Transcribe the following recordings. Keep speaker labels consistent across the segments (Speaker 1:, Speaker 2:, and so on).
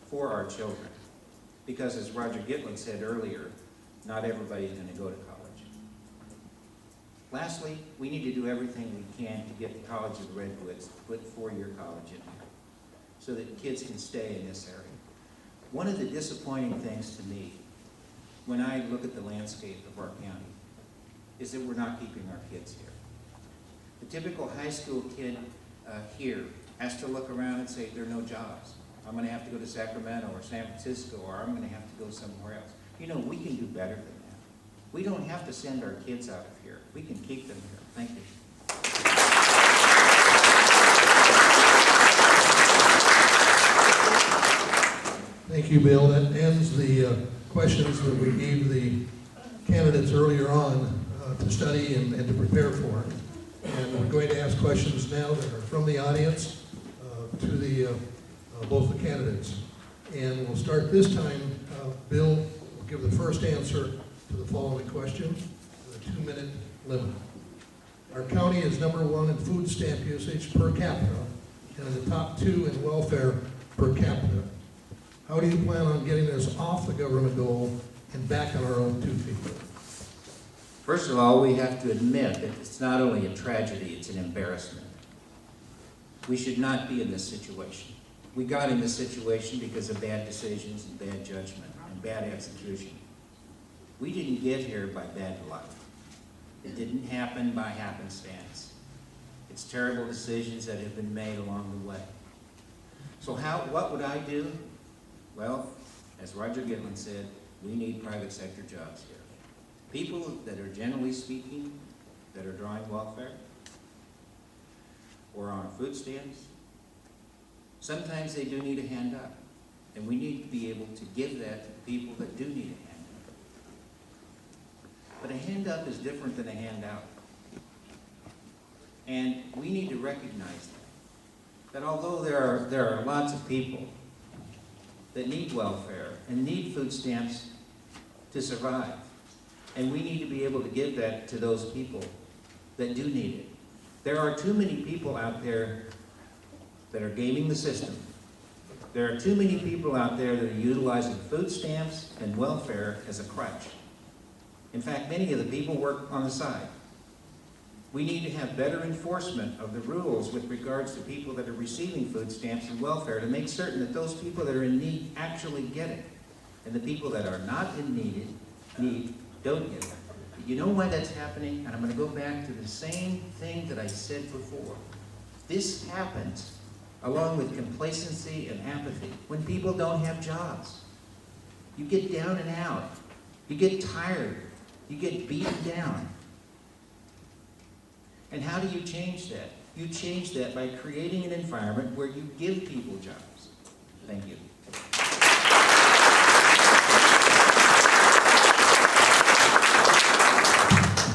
Speaker 1: for our children. Because as Roger Gitlin said earlier, not everybody's going to go to college. Lastly, we need to do everything we can to get the College of the Redwoods to put four-year college in here so that kids can stay in this area. One of the disappointing things to me when I look at the landscape of our county is that we're not keeping our kids here. The typical high school kid here has to look around and say, there are no jobs. I'm going to have to go to Sacramento or San Francisco, or I'm going to have to go somewhere else. You know, we can do better than that. We don't have to send our kids out of here. We can keep them here. Thank you.
Speaker 2: Thank you, Bill. That ends the questions that we gave the candidates earlier on to study and to prepare for. And we're going to ask questions now that are from the audience to the both the candidates. And we'll start this time. Bill will give the first answer to the following question with a 2-minute limit. Our county is #1 in food stamp usage per capita and in the top 2 in welfare per capita. How do you plan on getting us off the government dole and back on our own 2 feet?
Speaker 1: First of all, we have to admit that it's not only a tragedy, it's an embarrassment. We should not be in this situation. We got in this situation because of bad decisions and bad judgment and bad execution. We didn't get here by bad luck. It didn't happen by happenstance. It's terrible decisions that have been made along the way. So what would I do? Well, as Roger Gitlin said, we need private sector jobs here. People that are generally speaking, that are drawing welfare or on food stamps, sometimes they do need a hand up. And we need to be able to give that to the people that do need a hand up. But a hand up is different than a handout. And we need to recognize that although there are lots of people that need welfare and need food stamps to survive, and we need to be able to give that to those people that do need it. There are too many people out there that are gaming the system. There are too many people out there that are utilizing food stamps and welfare as a crutch. In fact, many of the people work on the side. We need to have better enforcement of the rules with regards to people that are receiving food stamps and welfare to make certain that those people that are in need actually get it. And the people that are not in need don't get it. You know why that's happening? And I'm going to go back to the same thing that I said before. This happens along with complacency and apathy when people don't have jobs. You get down and out. You get tired. You get beaten down. And how do you change that? You change that by creating an environment where you give people jobs. Thank you.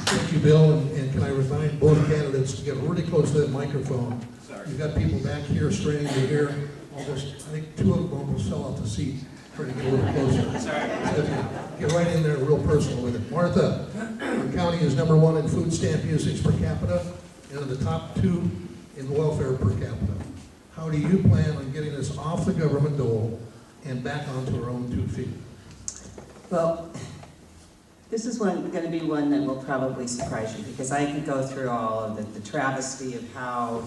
Speaker 2: Thank you, Bill, and can I remind both candidates to get really close to that microphone.
Speaker 1: Sorry.
Speaker 2: You've got people back here straining to hear. Almost, I think 2 of them almost fell off the seat trying to get a little closer.
Speaker 1: Sorry.
Speaker 2: So get right in there real personal with it. Martha, our county is #1 in food stamp usage per capita and in the top 2 in welfare per capita. How do you plan on getting us off the government dole and back onto our own 2 feet?
Speaker 3: Well, this is going to be one that will probably surprise you, because I could go through all of the travesty of how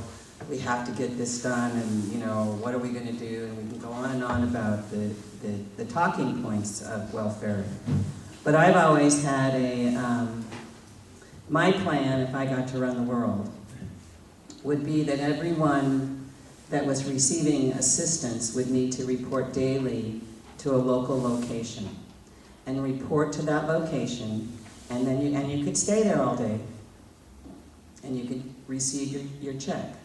Speaker 3: we have to get this done, and what are we going to do, and we can go on and on about the talking points of welfare. But I've always had my plan, if I got to run the world, would be that everyone that was receiving assistance would need to report daily to a local location, and report to that location, and then you could stay there all day, and you could receive your check.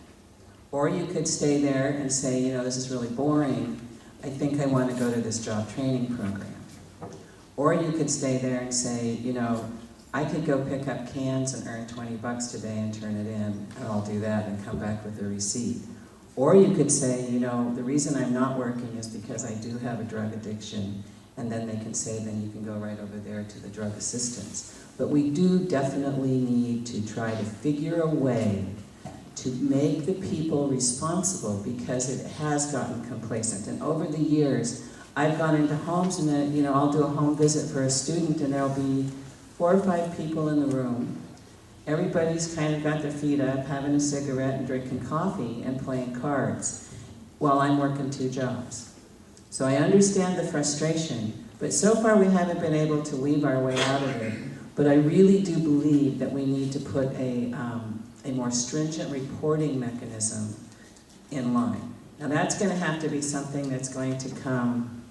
Speaker 3: Or you could stay there and say, this is really boring. I think I want to go to this job training program. Or you could stay there and say, I could go pick up cans and earn $20 today and turn it in, and I'll do that and come back with a receipt. Or you could say, the reason I'm not working is because I do have a drug addiction, and then they can say, then you can go right over there to the drug assistance. But we do definitely need to try to figure a way to make the people responsible, because it has gotten complacent. And over the years, I've gone into homes and then, you know, I'll do a home visit for a student and there'll be 4 or 5 people in the room. Everybody's kind of got their feet up, having a cigarette and drinking coffee and playing cards while I'm working 2 jobs. So I understand the frustration, but so far we haven't been able to weave our way out of it. But I really do believe that we need to put a more stringent reporting mechanism in line. Now that's going to have to be something that's going to come.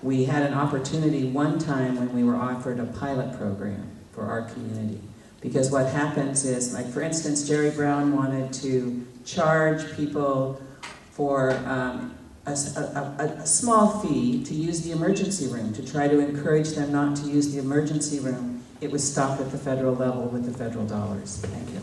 Speaker 3: We had an opportunity one time when we were offered a pilot program for our community. Because what happens is, like for instance, Jerry Brown wanted to charge people for a small fee to use the emergency room, to try to encourage them not to use the emergency room. It was stopped at the federal level with the federal dollars. Thank you.